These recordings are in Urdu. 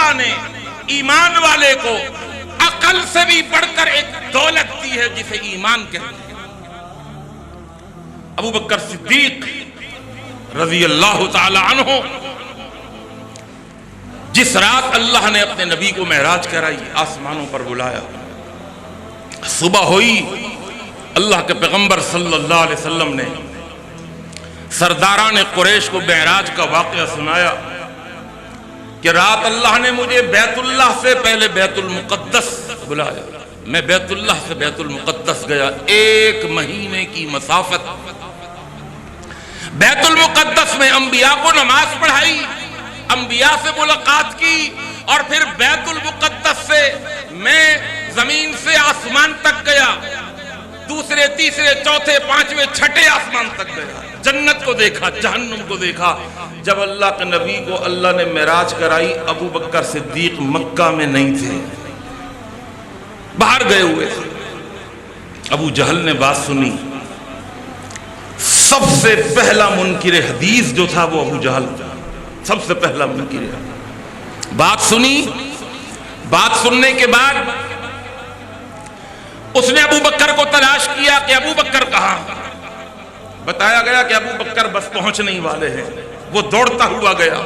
اللہ نے ایمان والے کو عقل سے بھی بڑھ کر ایک دولت دی ہے جسے ایمان کہتے ہیں۔ ابو بکر صدیق رضی اللہ تعالی عنہ جس رات اللہ نے اپنے نبی کو معراج کرائی، آسمانوں پر بلایا، صبح ہوئی، اللہ کے پیغمبر صلی اللہ علیہ وسلم نے سرداران قریش کو معراج کا واقعہ سنایا کہ رات اللہ نے مجھے بیت اللہ سے پہلے بیت المقدس بلایا، میں بیت اللہ سے بیت المقدس گیا، 1 مہینے کی مسافت، بیت المقدس میں انبیاء کو نماز پڑھائی، انبیاء سے ملاقات کی، اور پھر بیت المقدس سے میں زمین سے آسمان تک گیا، دوسرے تیسرے چوتھے پانچویں چھٹے آسمان تک گیا، جنت کو دیکھا، جہنم کو دیکھا۔ جب اللہ کے نبی کو اللہ نے معراج کرائی، ابو بکر صدیق مکہ میں نہیں تھے، باہر گئے ہوئے تھے۔ ابو جہل نے بات سنی، سب سے پہلا منکر حدیث جو تھا وہ ابو جہل تھا، سب سے پہلا منکر حدیث۔ بات سنی، بات سننے کے بعد اس نے ابو بکر کو تلاش کیا کہ ابو بکر کہاں؟ بتایا گیا کہ ابو بکر بس پہنچنے ہی والے ہیں۔ وہ دوڑتا ہوا گیا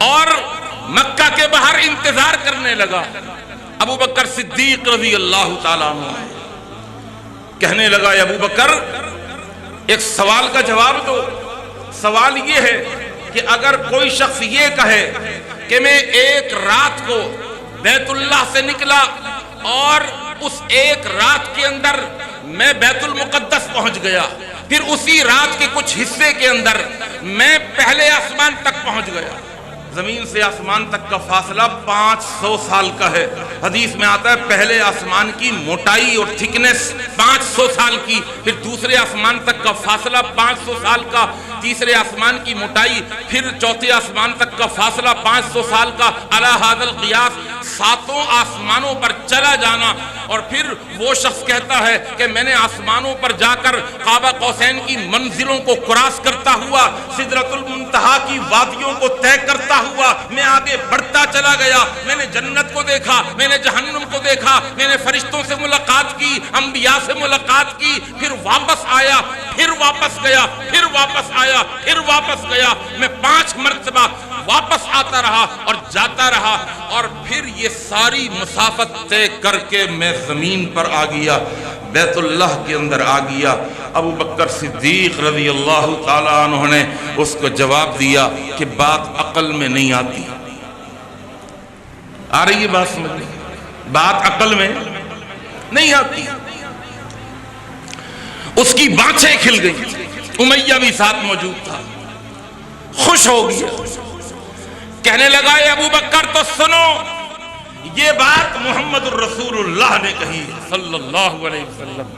اور مکہ کے باہر انتظار کرنے لگا۔ ابو بکر صدیق رضی اللہ تعالیٰ عنہ کہنے لگا، ابو بکر ایک سوال کا جواب دو۔ سوال یہ ہے کہ اگر کوئی شخص یہ کہے کہ میں ایک رات کو بیت اللہ سے نکلا اور اس ایک رات کے اندر میں بیت المقدس پہنچ گیا، پھر اسی رات کے کچھ حصے کے اندر میں پہلے آسمان تک پہنچ گیا، زمین سے آسمان تک کا فاصلہ 500 سال کا ہے۔ حدیث میں آتا ہے پہلے آسمان کی موٹائی اور تھکنس 500 سال کی، پھر دوسرے آسمان تک کا فاصلہ 500 سال کا، تیسرے آسمان کی موٹائی، پھر چوتھے آسمان تک کا فاصلہ 500 سال کا، علی ھذا القیاس 7 آسمانوں پر چلا جانا۔ اور پھر وہ شخص کہتا ہے کہ میں نے آسمانوں پر جا کر قاب قوسین کی منزلوں کو کراس کرتا ہوا، سدرۃ المنتہا کی وادیوں کو طے کرتا ہوا میں آگے بڑھتا چلا گیا، میں نے جنت کو دیکھا، میں نے جہنم کو دیکھا، میں نے فرشتوں سے ملاقات کی، انبیاء سے ملاقات کی، پھر واپس آیا، پھر واپس گیا، پھر واپس آیا، پھر واپس گیا، میں 5 مرتبہ واپس آتا رہا اور جاتا رہا، اور پھر یہ ساری مسافت طے کر کے میں زمین پر آ گیا، بیت اللہ کے اندر آ گیا۔ ابو بکر صدیق رضی اللہ تعالیٰ عنہ نے اس کو جواب دیا کہ بات عقل میں نہیں آتی۔ آ رہی ہے بات سمجھ؟ بات عقل میں نہیں آتی۔ اس کی بانچیں کھل گئی، امیہ بھی ساتھ موجود تھا، خوش ہو گیا، کہنے لگا اے ابو بکر تو سنو، یہ بات محمد الرسول اللہ نے کہی صلی اللہ علیہ وسلم۔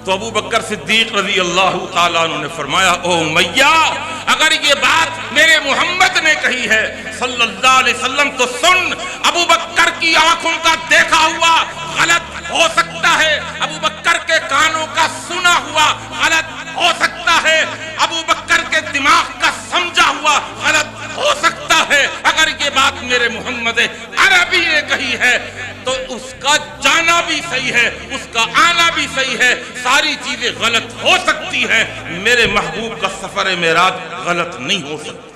تو ابو بکر صدیق رضی اللہ تعالیٰ عنہ نے فرمایا، او امیہ اگر یہ بات میرے محمد نے کہی ہے صلی اللہ علیہ وسلم تو سن، ابو بکر کی آنکھوں کا دیکھا ہوا غلط ہو سکتا ہے، ابو بکر کے کانوں کا سنا ہوا غلط ہو سکتا ہے، ابو بکر کے دماغ کا سمجھا ہوا غلط ہو سکتا ہے، اگر یہ بات میرے محمد عربی نے کہی ہے تو اس کا جانا بھی صحیح ہے، اس کا آنا بھی صحیح ہے، ساری چیزیں غلط ہو سکتی ہیں، میرے محبوب کا سفر معراج غلط نہیں ہو سکتا۔